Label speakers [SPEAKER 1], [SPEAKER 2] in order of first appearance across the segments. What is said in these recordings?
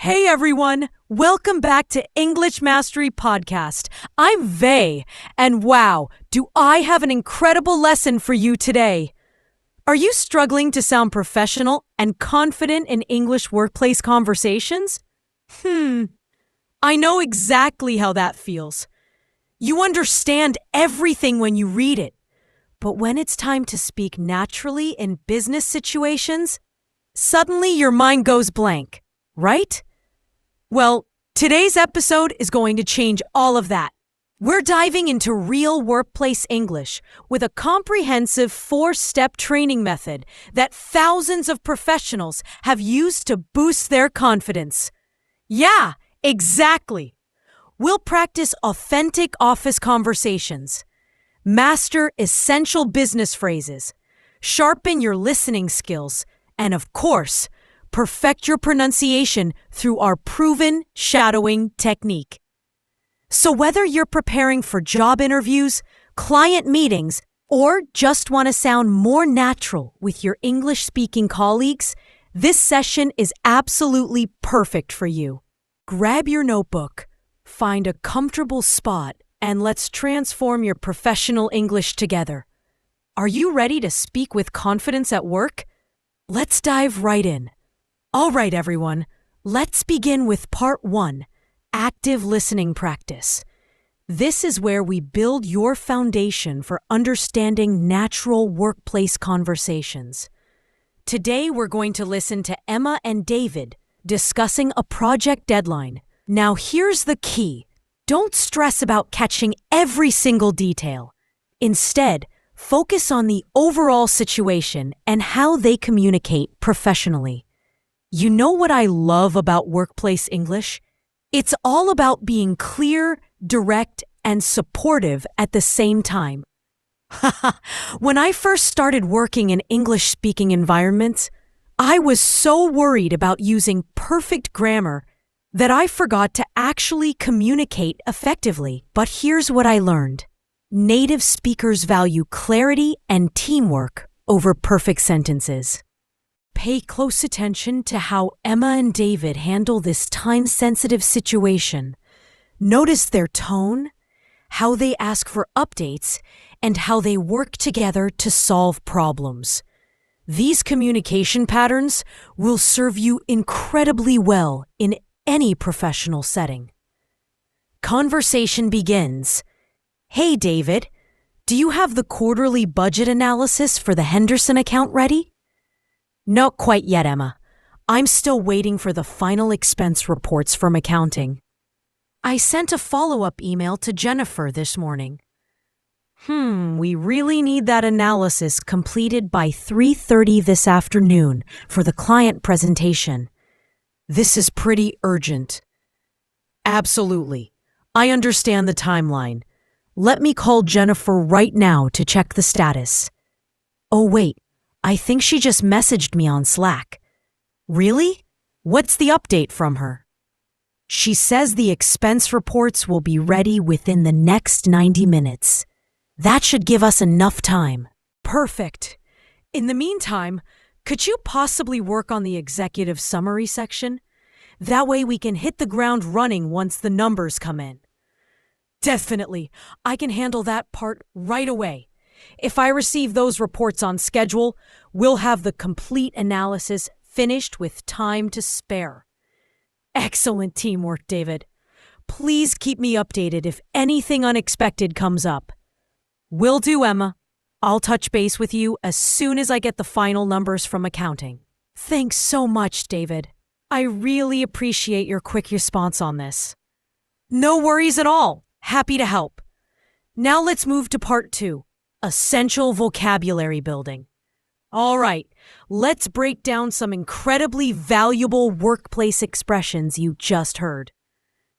[SPEAKER 1] Hey everyone, welcome back to English Mastery Podcast. I'm Vey, and wow, do I have an incredible lesson for you today. Are you struggling to sound professional and confident in English workplace conversations? I know exactly how that feels. You understand everything when you read it, but when it's time to speak naturally in business situations, suddenly your mind goes blank, right? Well, today's episode is going to change all of that. We're diving into real workplace English with a comprehensive 4-step training method that thousands of professionals have used to boost their confidence. Yeah, exactly. We'll practice authentic office conversations, master essential business phrases, sharpen your listening skills, and of course, perfect your pronunciation through our proven shadowing technique. So whether you're preparing for job interviews, client meetings, or just want to sound more natural with your English-speaking colleagues, this session is absolutely perfect for you. Grab your notebook, find a comfortable spot, and let's transform your professional English together. Are you ready to speak with confidence at work? Let's dive right in. All right, everyone, let's begin with part 1, active listening practice. This is where we build your foundation for understanding natural workplace conversations. Today, we're going to listen to Emma and David discussing a project deadline. Now, here's the key. Don't stress about catching every single detail. Instead, focus on the overall situation and how they communicate professionally. You know what I love about workplace English? It's all about being clear, direct, and supportive at the same time. When I first started working in English-speaking environments, I was so worried about using perfect grammar that I forgot to actually communicate effectively. But here's what I learned. Native speakers value clarity and teamwork over perfect sentences. Pay close attention to how Emma and David handle this time-sensitive situation. Notice their tone, how they ask for updates, and how they work together to solve problems. These communication patterns will serve you incredibly well in any professional setting. Conversation begins. Hey, David, do you have the quarterly budget analysis for the Henderson account ready? Not quite yet, Emma. I'm still waiting for the final expense reports from accounting. I sent a follow-up email to Jennifer this morning. We really need that analysis completed by 3:30 this afternoon for the client presentation. This is pretty urgent. Absolutely. I understand the timeline. Let me call Jennifer right now to check the status. Oh, wait. I think she just messaged me on Slack. Really? What's the update from her? She says the expense reports will be ready within the next 90 minutes. That should give us enough time. Perfect. In the meantime, could you possibly work on the executive summary section? That way we can hit the ground running once the numbers come in. Definitely. I can handle that part right away. If I receive those reports on schedule, we'll have the complete analysis finished with time to spare. Excellent teamwork, David. Please keep me updated if anything unexpected comes up. Will do, Emma. I'll touch base with you as soon as I get the final numbers from accounting. Thanks so much, David. I really appreciate your quick response on this. No worries at all. Happy to help. Now let's move to part 2. Essential vocabulary building. All right, let's break down some incredibly valuable workplace expressions you just heard.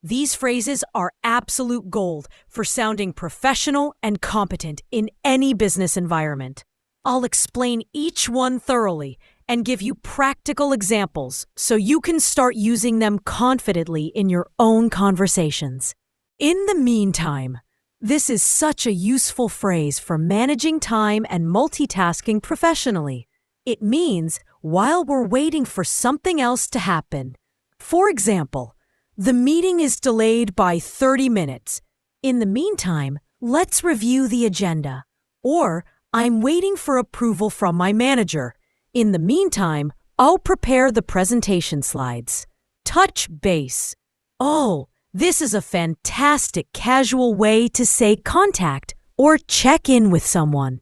[SPEAKER 1] These phrases are absolute gold for sounding professional and competent in any business environment. I'll explain each one thoroughly and give you practical examples so you can start using them confidently in your own conversations. In the meantime, this is such a useful phrase for managing time and multitasking professionally. It means while we're waiting for something else to happen, For example, the meeting is delayed by 30 minutes. In the meantime, let's review the agenda. Or, I'm waiting for approval from my manager. In the meantime, I'll prepare the presentation slides. Touch base. Oh, this is a fantastic casual way to say contact or check in with someone.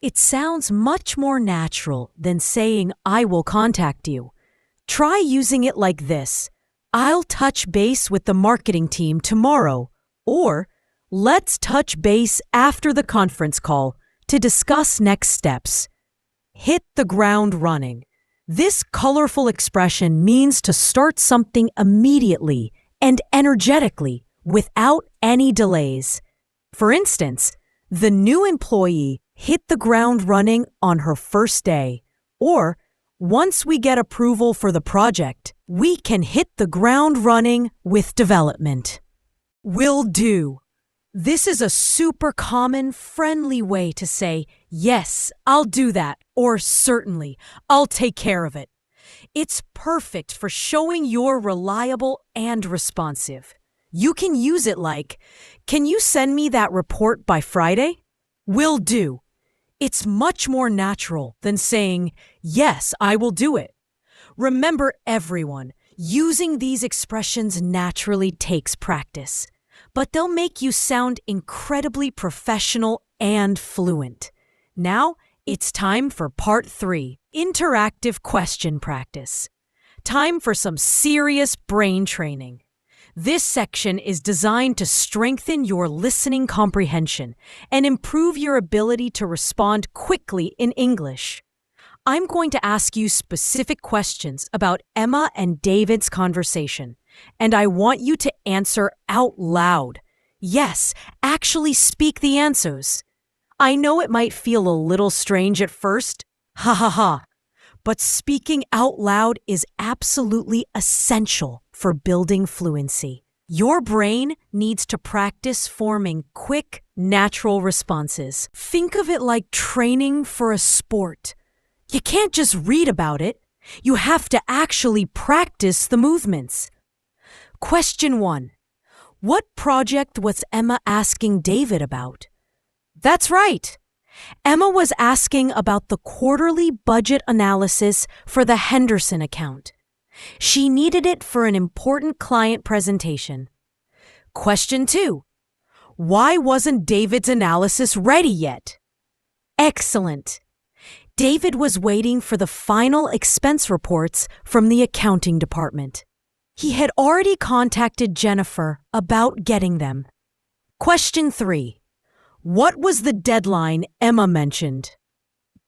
[SPEAKER 1] It sounds much more natural than saying I will contact you. Try using it like this. I'll touch base with the marketing team tomorrow. Or, let's touch base after the conference call to discuss next steps. Hit the ground running. This colorful expression means to start something immediately and energetically without any delays. For instance, the new employee hit the ground running on her first day. Or, once we get approval for the project, we can hit the ground running with development. Will do. This is a super common, friendly way to say, yes, I'll do that, or certainly, I'll take care of it. It's perfect for showing you're reliable and responsive. You can use it like, can you send me that report by Friday? Will do. It's much more natural than saying, yes, I will do it. Remember, everyone, using these expressions naturally takes practice, but they'll make you sound incredibly professional and fluent. Now, it's time for part 3, interactive question practice. Time for some serious brain training. This section is designed to strengthen your listening comprehension and improve your ability to respond quickly in English. I'm going to ask you specific questions about Emma and David's conversation, and I want you to answer out loud. Yes, actually speak the answers. I know it might feel a little strange at first, but speaking out loud is absolutely essential for building fluency. Your brain needs to practice forming quick, natural responses. Think of it like training for a sport. You can't just read about it. You have to actually practice the movements. Question 1. What project was Emma asking David about? That's right. Emma was asking about the quarterly budget analysis for the Henderson account. She needed it for an important client presentation. Question 2. Why wasn't David's analysis ready yet? Excellent. David was waiting for the final expense reports from the accounting department. He had already contacted Jennifer about getting them. Question 3. What was the deadline Emma mentioned?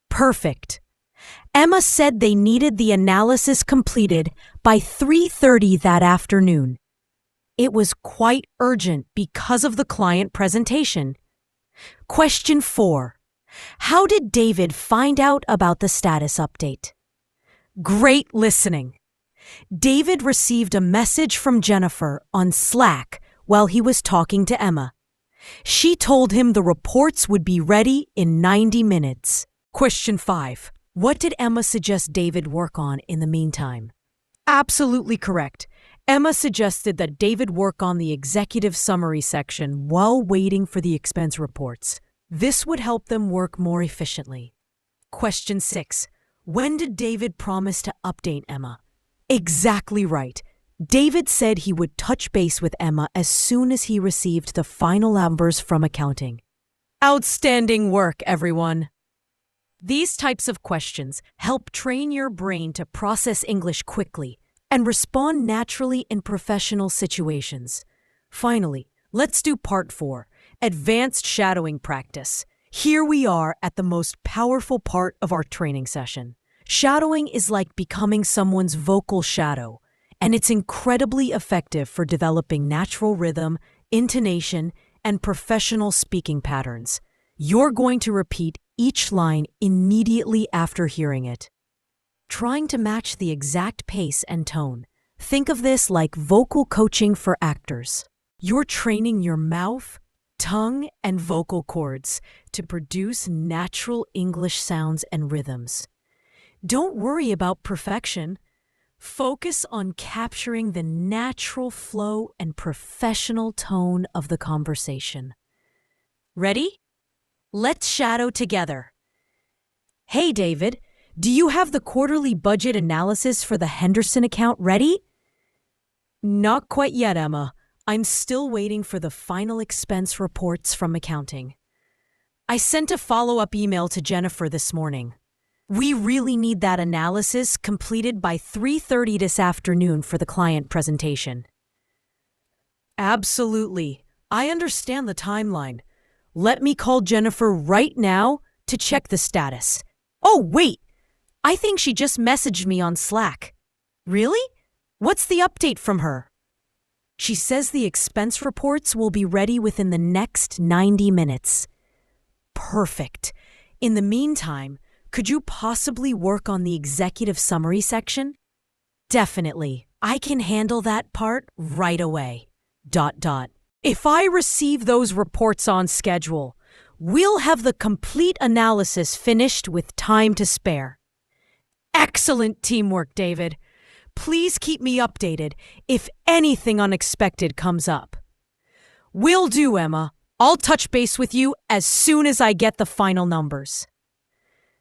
[SPEAKER 1] Perfect. Emma said they needed the analysis completed by 3:30 that afternoon. It was quite urgent because of the client presentation. Question 4. How did David find out about the status update? Great listening. David received a message from Jennifer on Slack while he was talking to Emma. She told him the reports would be ready in 90 minutes. Question 5. What did Emma suggest David work on in the meantime? Absolutely correct. Emma suggested that David work on the executive summary section while waiting for the expense reports. This would help them work more efficiently. Question 6. When did David promise to update Emma? Exactly right. David said he would touch base with Emma as soon as he received the final numbers from accounting. Outstanding work, everyone. These types of questions help train your brain to process English quickly and respond naturally in professional situations. Finally, let's do part 4, advanced shadowing practice. Here we are at the most powerful part of our training session. Shadowing is like becoming someone's vocal shadow, and it's incredibly effective for developing natural rhythm, intonation, and professional speaking patterns. You're going to repeat each line immediately after hearing it, trying to match the exact pace and tone. Think of this like vocal coaching for actors. You're training your mouth, tongue, and vocal cords to produce natural English sounds and rhythms. Don't worry about perfection. Focus on capturing the natural flow and professional tone of the conversation. Ready? Let's shadow together. Hey, David, do you have the quarterly budget analysis for the Henderson account ready? Not quite yet, Emma. I'm still waiting for the final expense reports from accounting. I sent a follow-up email to Jennifer this morning. We really need that analysis completed by 3:30 this afternoon for the client presentation. Absolutely. I understand the timeline. Let me call Jennifer right now to check the status. Oh, wait! I think she just messaged me on Slack. Really? What's the update from her? She says the expense reports will be ready within the next 90 minutes. Perfect. In the meantime, could you possibly work on the executive summary section? Definitely. I can handle that part right away. ... If I receive those reports on schedule, we'll have the complete analysis finished with time to spare. Excellent teamwork, David. Please keep me updated if anything unexpected comes up. Will do, Emma. I'll touch base with you as soon as I get the final numbers.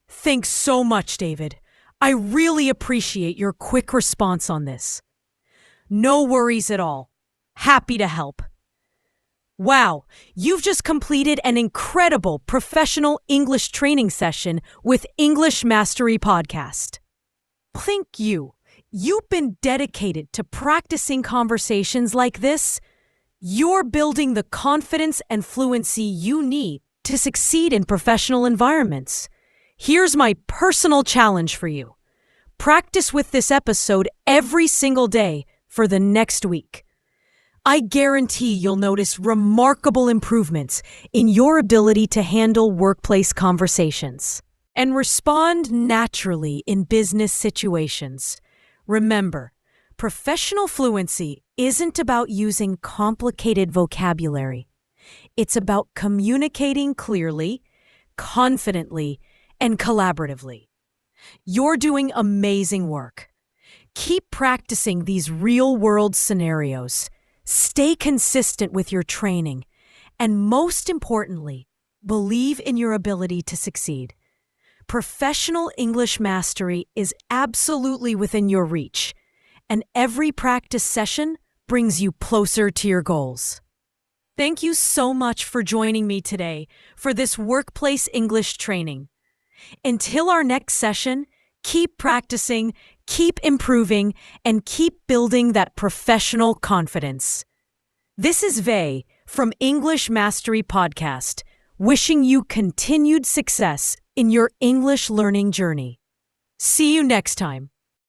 [SPEAKER 1] Thanks so much, David. I really appreciate your quick response on this. No worries at all. Happy to help. Wow, you've just completed an incredible professional English training session with English Mastery Podcast. Thank you. You've been dedicated to practicing conversations like this. You're building the confidence and fluency you need to succeed in professional environments. Here's my personal challenge for you. Practice with this episode every single day for the next week. I guarantee you'll notice remarkable improvements in your ability to handle workplace conversations and respond naturally in business situations. Remember, professional fluency isn't about using complicated vocabulary. It's about communicating clearly, confidently, and collaboratively. You're doing amazing work. Keep practicing these real-world scenarios. Stay consistent with your training. And most importantly, believe in your ability to succeed. Professional English mastery is absolutely within your reach, and every practice session brings you closer to your goals. Thank you so much for joining me today for this workplace English training. Until our next session, keep practicing, keep improving, and keep building that professional confidence. This is Vey from English Mastery Podcast, wishing you continued success in your English learning journey. See you next time.